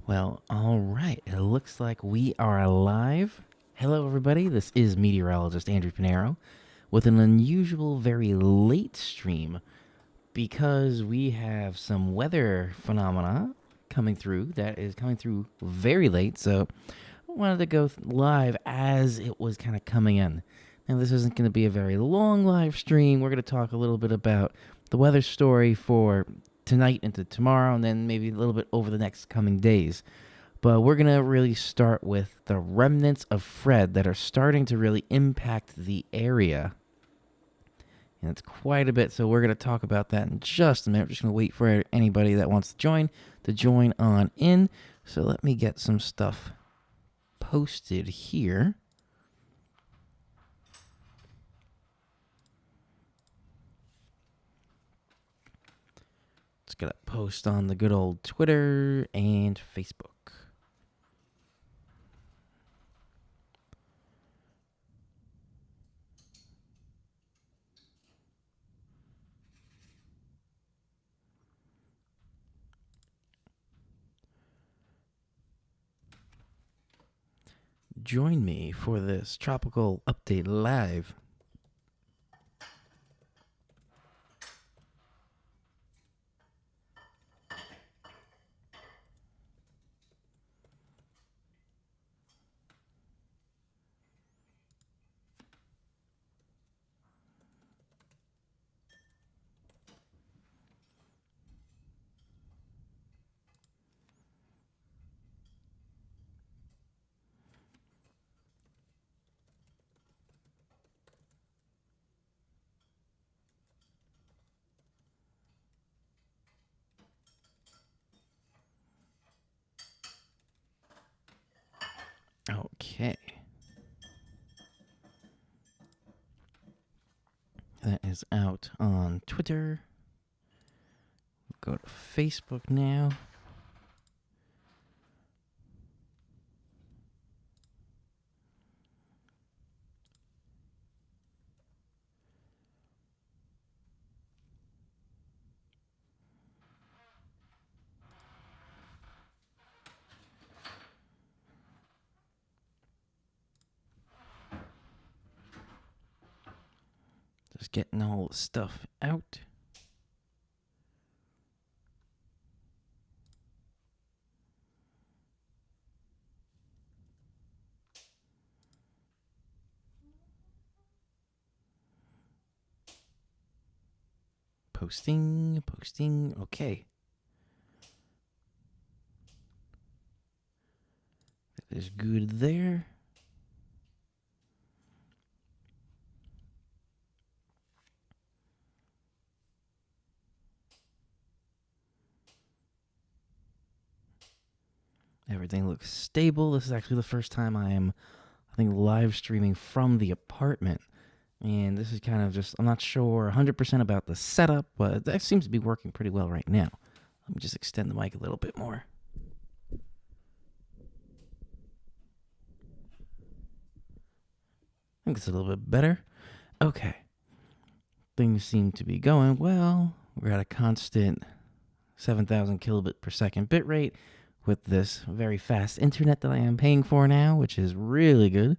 Well, all right. It looks like we are live. Hello, everybody. This is meteorologist Andrew Pinero with an unusual, very late stream because we have some weather phenomena coming through that is coming through very late. So I wanted to go live as it was kind of coming in. Now, this isn't going to be a very long live stream. We're going to talk a little bit about the weather story for tonight into tomorrow, and then maybe a little bit over the next coming days. But we're going to really start with the remnants of Fred that are starting to really impact the area. And it's quite a bit, so we're going to talk about that in just a minute. We're just going to wait for anybody that wants to join on in. So let me get some stuff posted here. It's going to post on the good old Twitter and Facebook. Join me for this tropical update live. Okay. That is out on Twitter. Go to Facebook now. Just getting all the stuff out. Posting. Okay. That is good there. Everything looks stable. This is actually the first time I think, live streaming from the apartment. And this is kind of just, I'm not sure 100% about the setup, but that seems to be working pretty well right now. Let me just extend the mic a little bit more. I think it's a little bit better. Okay. Things seem to be going well. We're at a constant 7,000 kilobit per second bit rate with this very fast internet that I am paying for now, which is really good.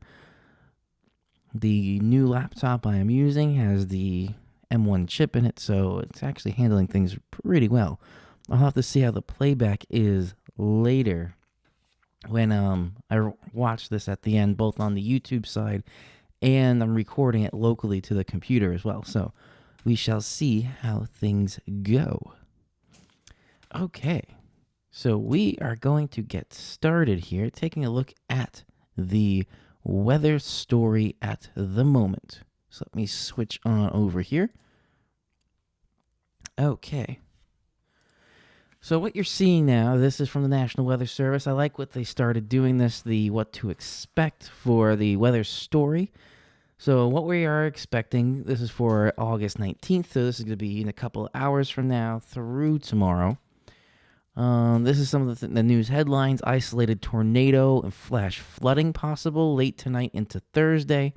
The new laptop I am using has the M1 chip in it, so it's actually handling things pretty well. I'll have to see how the playback is later when I watch this at the end, both on the YouTube side and I'm recording it locally to the computer as well. So we shall see how things go. Okay, so we are going to get started here, taking a look at the weather story at the moment. So let me switch on over here. Okay. So what you're seeing now, this is from the National Weather Service. I like what they started doing this, the what to expect for the weather story. So what we are expecting, this is for August 19th, so this is going to be in a couple of hours from now through tomorrow. This is some of the news headlines. Isolated tornado and flash flooding possible late tonight into Thursday.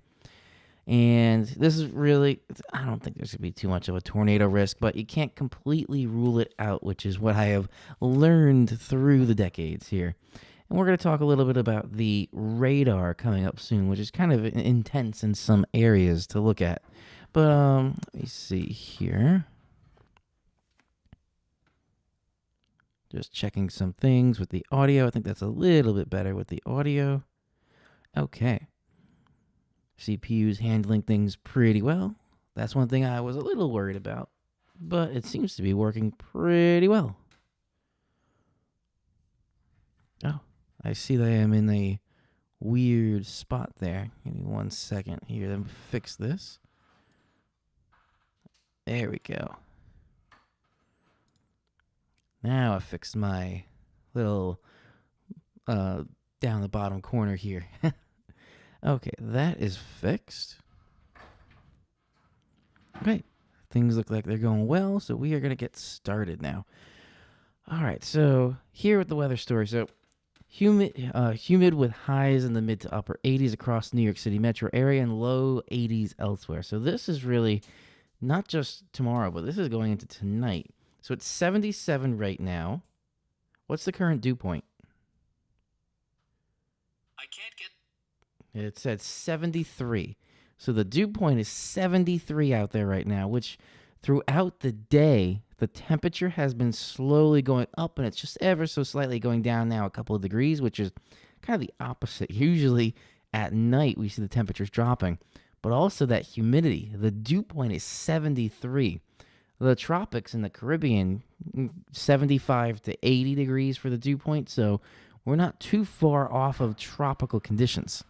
And this is really, I don't think there's going to be too much of a tornado risk, but you can't completely rule it out, which is what I have learned through the decades here. And we're going to talk a little bit about the radar coming up soon, which is kind of intense in some areas to look at. But let me see here. Just checking some things with the audio. I think that's a little bit better with the audio. Okay. CPU's handling things pretty well. That's one thing I was a little worried about, but it seems to be working pretty well. Oh, I see that I am in a weird spot there. Give me 1 second here. Let me fix this. There we go. Now I fixed my little down the bottom corner here. Okay, that is fixed. Okay, things look like they're going well, so we are going to get started now. All right, so here with the weather story. So humid with highs in the mid to upper 80s across the New York City metro area and low 80s elsewhere. So this is really not just tomorrow, but this is going into tonight. So it's 77 right now. What's the current dew point? I can't get... It said 73. So the dew point is 73 out there right now, which throughout the day, the temperature has been slowly going up, and it's just ever so slightly going down now a couple of degrees, which is kind of the opposite. Usually at night, we see the temperatures dropping, but also that humidity. The dew point is 73. The tropics in the Caribbean, 75 to 80 degrees for the dew point, so we're not too far off of tropical conditions.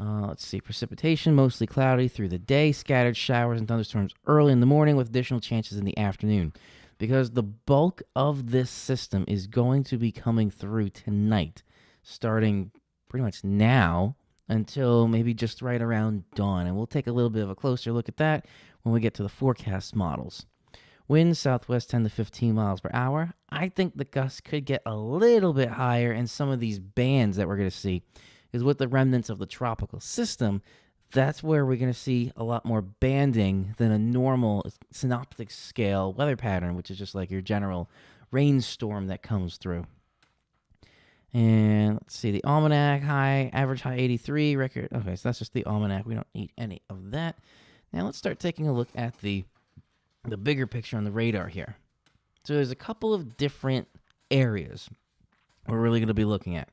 Let's see. Precipitation, mostly cloudy through the day. Scattered showers and thunderstorms early in the morning with additional chances in the afternoon. Because the bulk of this system is going to be coming through tonight, starting pretty much now until maybe just right around dawn. And we'll take a little bit of a closer look at that when we get to the forecast models. Winds southwest 10 to 15 miles per hour. I think the gusts could get a little bit higher in some of these bands that we're going to see. Is with the remnants of the tropical system, that's where we're going to see a lot more banding than a normal synoptic scale weather pattern, which is just like your general rainstorm that comes through. And let's see, the almanac average high 83, record. Okay, so that's just the almanac. We don't need any of that. Now let's start taking a look at the bigger picture on the radar here. So there's a couple of different areas we're really going to be looking at.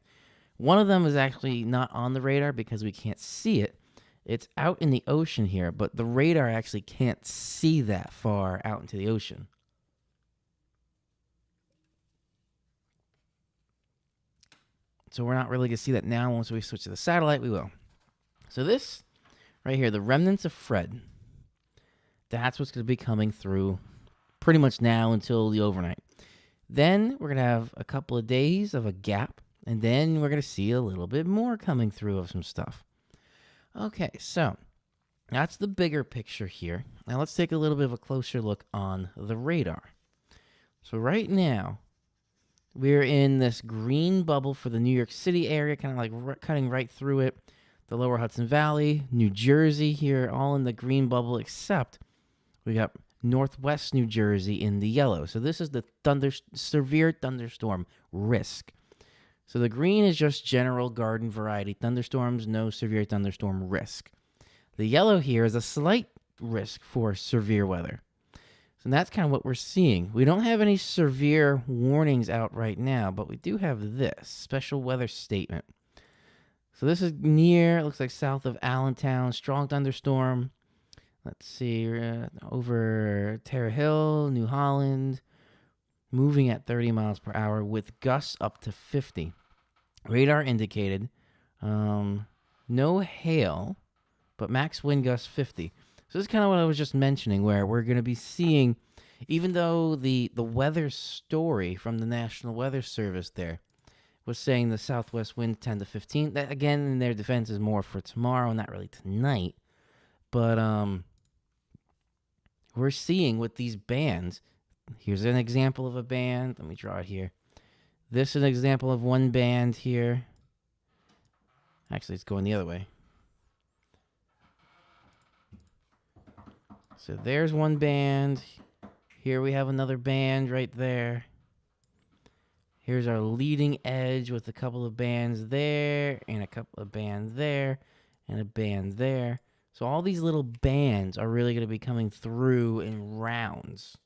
One of them is actually not on the radar because we can't see it. It's out in the ocean here, but the radar actually can't see that far out into the ocean. So we're not really going to see that now. Once we switch to the satellite, we will. So this right here, the remnants of Fred, that's what's going to be coming through pretty much now until the overnight. Then we're going to have a couple of days of a gap. And then we're going to see a little bit more coming through of some stuff. Okay, so that's the bigger picture here. Now let's take a little bit of a closer look on the radar. So right now, we're in this green bubble for the New York City area, kind of like cutting right through it. The lower Hudson Valley, New Jersey here, all in the green bubble, except we got northwest New Jersey in the yellow. So this is the severe thunderstorm risk. So the green is just general garden variety thunderstorms, no severe thunderstorm risk. The yellow here is a slight risk for severe weather. So that's kind of what we're seeing. We don't have any severe warnings out right now, but we do have this special weather statement. So this is near, it looks like south of Allentown, strong thunderstorm. Let's see, over Terre Hill, New Holland, moving at 30 miles per hour with gusts up to 50. Radar indicated no hail, but max wind gusts 50. So this is kind of what I was just mentioning, where we're going to be seeing, even though the weather story from the National Weather Service there was saying the southwest wind 10 to 15. That, again, in their defense, is more for tomorrow, not really tonight. But we're seeing with these bands, here's an example of a band. Let me draw it here. This is an example of one band here. Actually, it's going the other way. So there's one band. Here we have another band right there. Here's our leading edge with a couple of bands there, and a couple of bands there, and a band there. So all these little bands are really going to be coming through in rounds.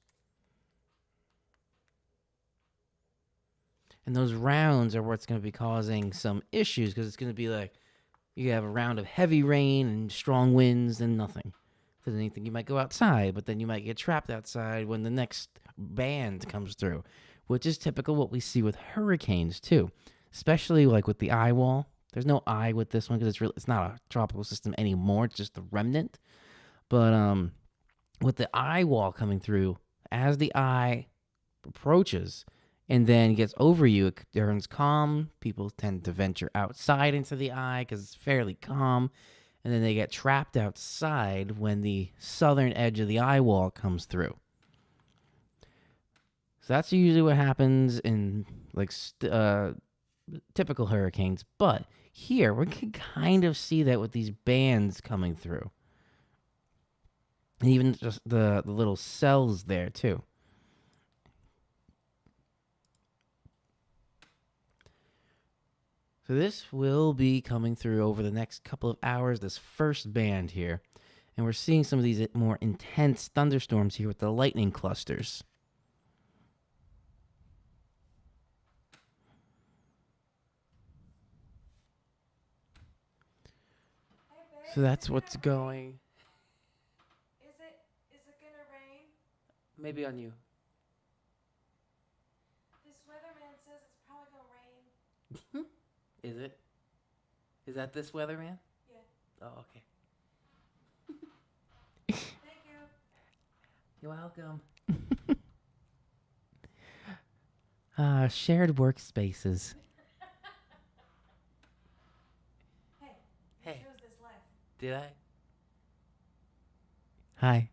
And those rounds are what's going to be causing some issues, because it's going to be like you have a round of heavy rain and strong winds and nothing. Doesn't anything, you might go outside, but then you might get trapped outside when the next band comes through, which is typical what we see with hurricanes too, especially like with the eye wall. There's no eye with this one because it's not a tropical system anymore. It's just the remnant. But with the eye wall coming through, as the eye approaches and then gets over you, it turns calm. People tend to venture outside into the eye because it's fairly calm. And then they get trapped outside when the southern edge of the eye wall comes through. So that's usually what happens in like typical hurricanes. But here we can kind of see that with these bands coming through. And even just the little cells there too. So this will be coming through over the next couple of hours, this first band here. And we're seeing some of these more intense thunderstorms here with the lightning clusters. So that's what's going. Is it gonna rain? Maybe on you. This weatherman says it's probably gonna rain. Is it? Is that this weatherman? Yeah. Oh, okay. Thank you. You're welcome. Shared workspaces. Hey. Hey. Chose this life. Did I? Hi.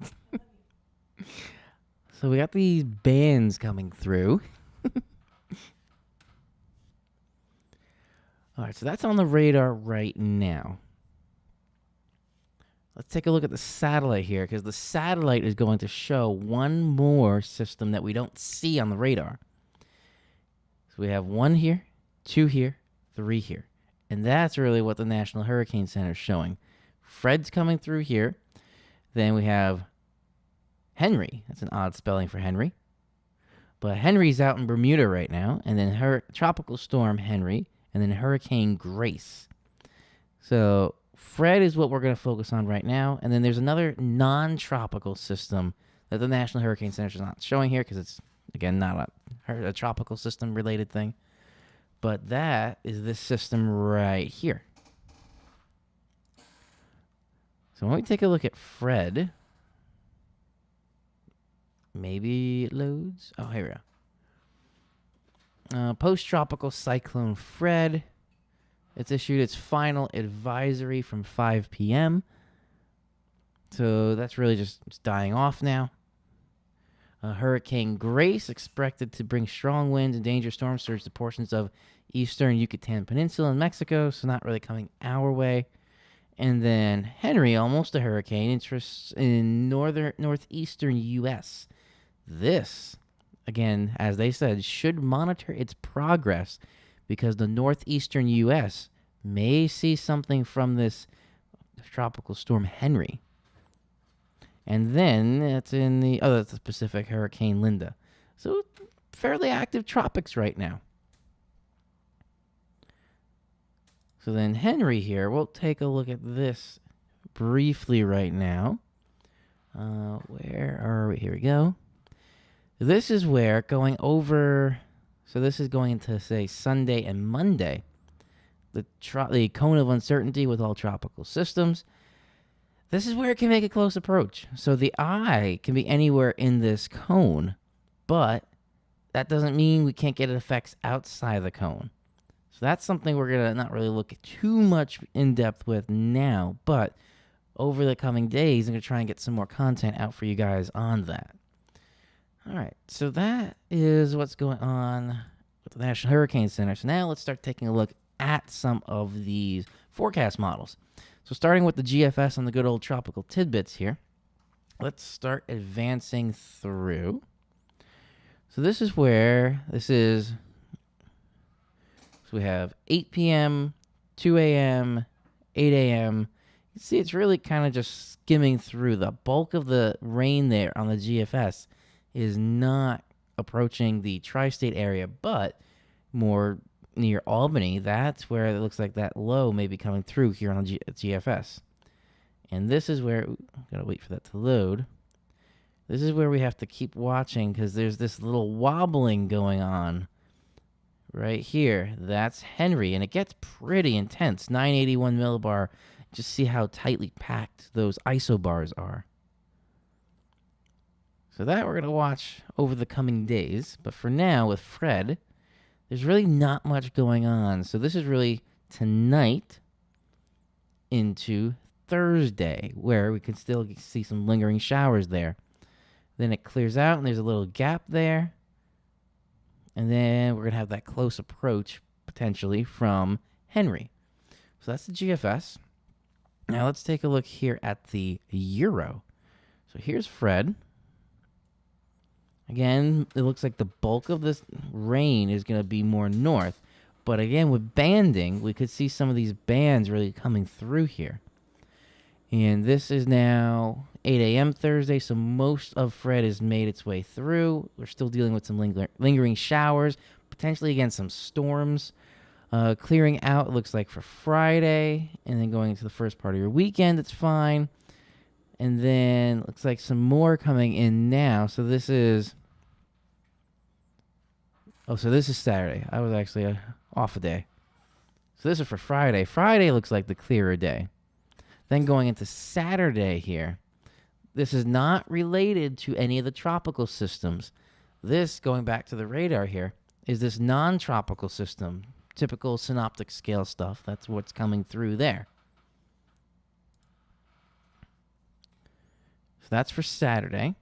I love you. So we got these bands coming through. All right, so that's on the radar right now. Let's take a look at the satellite here, because the satellite is going to show one more system that we don't see on the radar. So we have 1 here, 2 here, 3 here. And that's really what the National Hurricane Center is showing. Fred's coming through here. Then we have Henry. That's an odd spelling for Henry. But Henry's out in Bermuda right now. And then Tropical Storm Henry. And then Hurricane Grace. So Fred is what we're going to focus on right now. And then there's another non-tropical system that the National Hurricane Center is not showing here because it's, again, not a tropical system related thing. But that is this system right here. So when we take a look at Fred, maybe it loads. Oh, here we go. Post-tropical cyclone Fred. It's issued its final advisory from 5 p.m. So that's really just dying off now. Hurricane Grace expected to bring strong winds and dangerous storm surge to portions of eastern Yucatan Peninsula in Mexico, so not really coming our way. And then Henry, almost a hurricane, interests in northeastern U.S. This, again, as they said, should monitor its progress because the northeastern U.S. may see something from this tropical storm Henry. And then it's in that's the Pacific Hurricane Linda. So fairly active tropics right now. So then Henry here, we'll take a look at this briefly right now. Where are we? Here we go. This is where going over, so this is going into, say, Sunday and Monday, the cone of uncertainty with all tropical systems. This is where it can make a close approach. So the eye can be anywhere in this cone, but that doesn't mean we can't get effects outside the cone. So that's something we're going to not really look at too much in depth with now, but over the coming days, I'm going to try and get some more content out for you guys on that. All right, so that is what's going on with the National Hurricane Center. So now let's start taking a look at some of these forecast models. So starting with the GFS on the good old tropical tidbits here, let's start advancing through. So this is where so we have 8 p.m., 2 a.m., 8 a.m. You see it's really kind of just skimming through. The bulk of the rain there on the GFS is not approaching the tri-state area, but more near Albany. That's where it looks like that low may be coming through here on the GFS. And this is where, gotta wait for that to load. This is where we have to keep watching because there's this little wobbling going on right here. That's Henry, and it gets pretty intense. 981 millibar. Just see how tightly packed those isobars are. So that we're going to watch over the coming days. But for now, with Fred, there's really not much going on. So this is really tonight into Thursday, where we can still see some lingering showers there. Then it clears out, and there's a little gap there. And then we're going to have that close approach, potentially, from Henry. So that's the GFS. Now let's take a look here at the Euro. So here's Fred. Again, it looks like the bulk of this rain is going to be more north. But again, with banding, we could see some of these bands really coming through here. And this is now 8 a.m. Thursday, so most of Fred has made its way through. We're still dealing with some lingering showers, potentially again some storms. Clearing out, it looks like, for Friday, and then going into the first part of your weekend, it's fine. And then looks like some more coming in now. So this is Saturday. I was actually off a day. So this is for Friday. Friday looks like the clearer day. Then going into Saturday here, this is not related to any of the tropical systems. This, going back to the radar here, is this non-tropical system, typical synoptic scale stuff. That's what's coming through there. So that's for Saturday.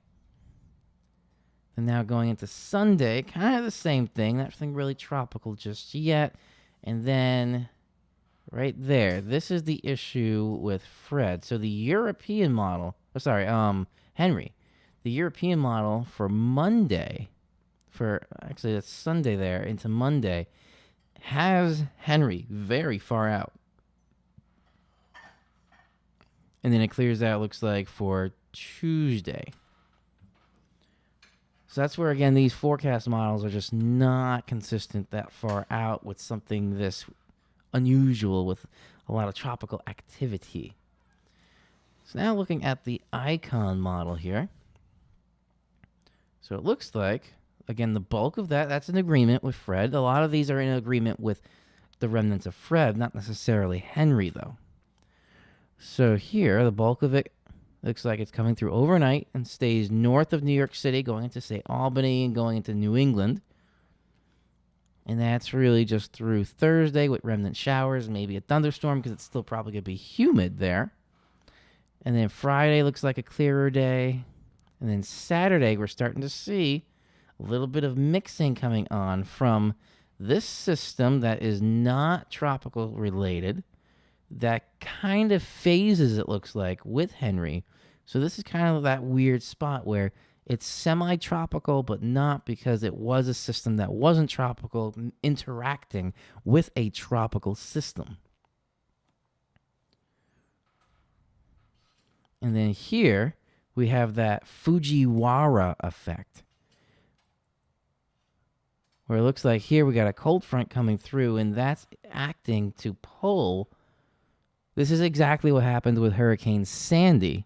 And now going into Sunday, kind of the same thing. Nothing really tropical just yet. And then right there, this is the issue with Fred. So the European model, Henry, the European model for Monday, actually that's Sunday there into Monday, has Henry very far out. And then it clears out, looks like, for Tuesday. So that's where, again, these forecast models are just not consistent that far out with something this unusual with a lot of tropical activity. So now looking at the icon model here. So it looks like, again, the bulk of that's in agreement with Fred. A lot of these are in agreement with the remnants of Fred, not necessarily Henry, though. So here, the bulk of it looks like it's coming through overnight and stays north of New York City, going into, say, Albany and going into New England. And that's really just through Thursday with remnant showers, maybe a thunderstorm because it's still probably going to be humid there. And then Friday looks like a clearer day. And then Saturday, we're starting to see a little bit of mixing coming on from this system that is not tropical related, that kind of phases, it looks like, with Henry. So this is kind of that weird spot where it's semi-tropical, but not, because it was a system that wasn't tropical interacting with a tropical system. And then here we have that Fujiwara effect, where it looks like here we got a cold front coming through, and that's acting to pull. This is exactly what happened with Hurricane Sandy.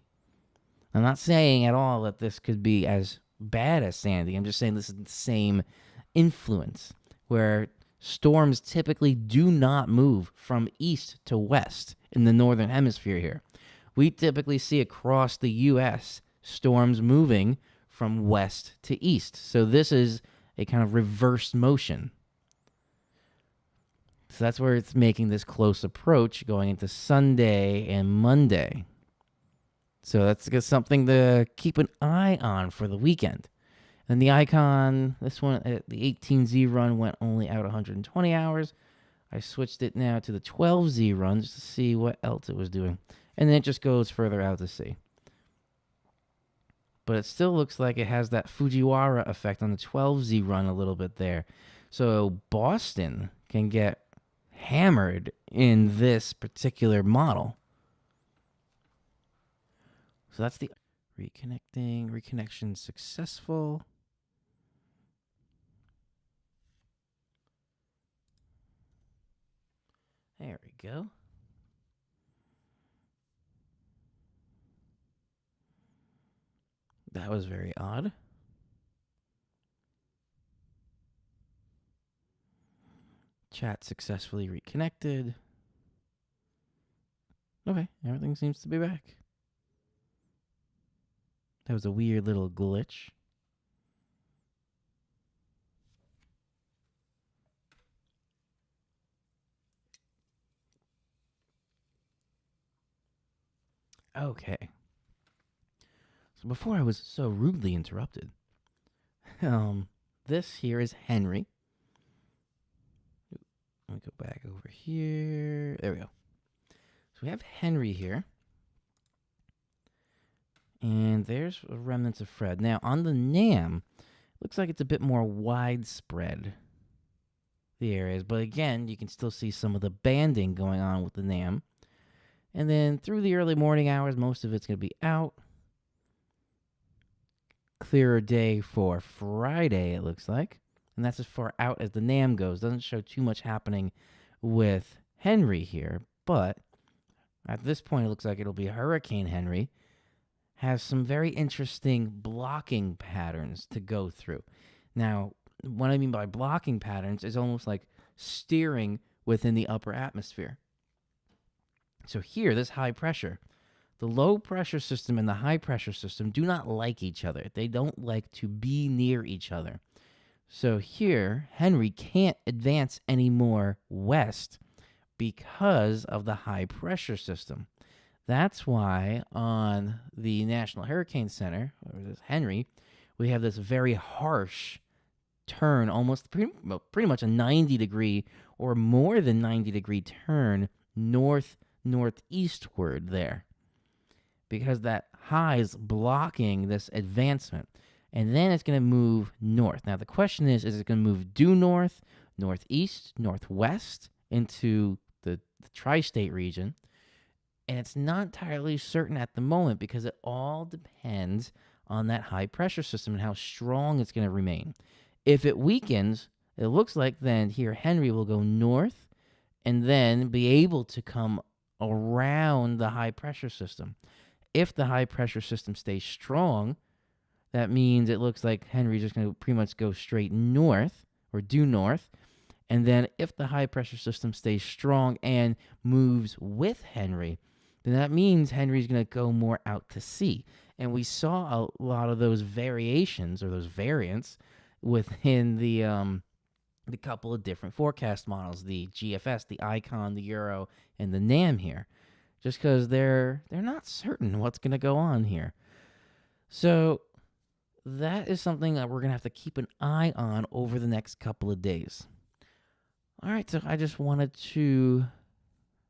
I'm not saying at all that this could be as bad as Sandy. I'm just saying this is the same influence, where storms typically do not move from east to west in the northern hemisphere here. We typically see across the U.S. storms moving from west to east. So this is a kind of reverse motion. So that's where it's making this close approach going into Sunday and Monday. So that's something to keep an eye on for the weekend. And the icon, this one, the 18Z run went only out 120 hours. I switched it now to the 12Z run just to see what else it was doing. And then it just goes further out to sea. But it still looks like it has that Fujiwara effect on the 12Z run a little bit there. So Boston can get hammered in this particular model. So that's the reconnection successful. There we go. That was very odd. Chat successfully reconnected. Okay, everything seems to be back. That was a weird little glitch. Okay. So before I was so rudely interrupted, this here is Henry. Let me go back over here. There we go. So we have Henry here. And there's remnants of Fred. Now, on the NAM, looks like it's a bit more widespread, the areas. But again, you can still see some of the banding going on with the NAM. And then through the early morning hours, most of it's going to be out. Clearer day for Friday, it looks like. And that's as far out as the NAM goes. Doesn't show too much happening with Henry here. But at this point, it looks like it'll be Hurricane Henry. Has some very interesting blocking patterns to go through. Now, what I mean by blocking patterns is almost like steering within the upper atmosphere. So here, this high pressure, the low pressure system and the high pressure system do not like each other. They don't like to be near each other. So here, Henry can't advance any more west because of the high pressure system. That's why on the National Hurricane Center, or this Henry, we have this very harsh turn, almost pretty much a 90-degree or more than 90-degree turn northeastward there, because that high is blocking this advancement. And then it's going to move north. Now, the question is it going to move due north, northeast, northwest into the tri-state region? And it's not entirely certain at the moment because it all depends on that high pressure system and how strong it's going to remain. If it weakens, it looks like then here Henry will go north and then be able to come around the high pressure system. If the high pressure system stays strong, that means it looks like Henry's just going to pretty much go straight north or due north. And then if the high pressure system stays strong and moves with Henry, then that means Henry's going to go more out to sea. And we saw a lot of those variations or those variants within the couple of different forecast models, the GFS, the Icon, the Euro, and the NAM here, just because they're not certain what's going to go on here. So that is something that we're going to have to keep an eye on over the next couple of days. All right, so I just wanted to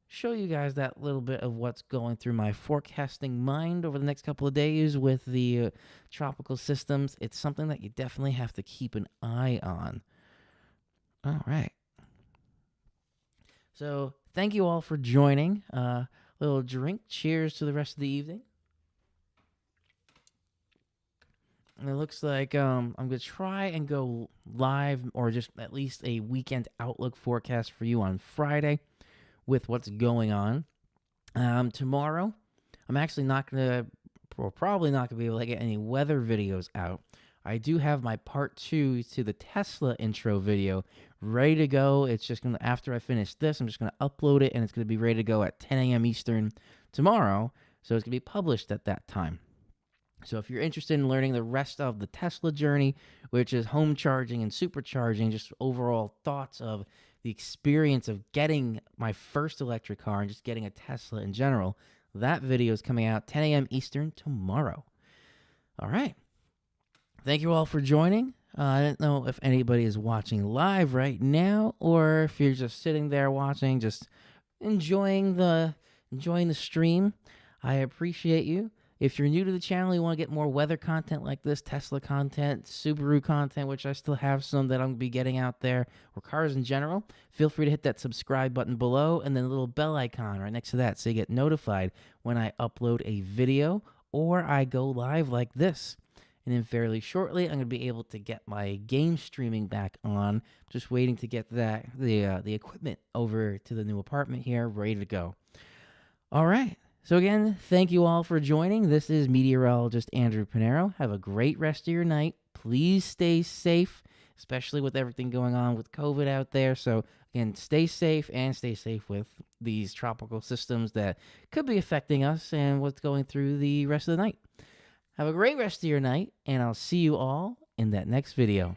show you guys that little bit of what's going through my forecasting mind over the next couple of days with the tropical systems. It's something that you definitely have to keep an eye on. All right. So thank you all for joining. Little drink. Cheers to the rest of the evening. And it looks like I'm going to try and go live or just at least a weekend outlook forecast for you on Friday with what's going on. Tomorrow, I'm actually not going to, or probably not going to be able to get any weather videos out. I do have my part 2 to the Tesla intro video ready to go. It's just going to, after I finish this, I'm just going to upload it and it's going to be ready to go at 10 a.m. Eastern tomorrow. So it's going to be published at that time. So if you're interested in learning the rest of the Tesla journey, which is home charging and supercharging, just overall thoughts of the experience of getting my first electric car and just getting a Tesla in general, that video is coming out 10 a.m. Eastern tomorrow. All right. Thank you all for joining. I don't know if anybody is watching live right now or if you're just sitting there watching, just enjoying the stream. I appreciate you. If you're new to the channel, you want to get more weather content like this, Tesla content, Subaru content, which I still have some that I'm going to be getting out there, or cars in general, feel free to hit that subscribe button below and then the little bell icon right next to that so you get notified when I upload a video or I go live like this. And then fairly shortly, I'm going to be able to get my game streaming back on. Just waiting to get the equipment over to the new apartment here, ready to go. All right. So again, thank you all for joining. This is meteorologist Andrew Pinero. Have a great rest of your night. Please stay safe, especially with everything going on with COVID out there. So again, stay safe and stay safe with these tropical systems that could be affecting us and what's going through the rest of the night. Have a great rest of your night, and I'll see you all in that next video.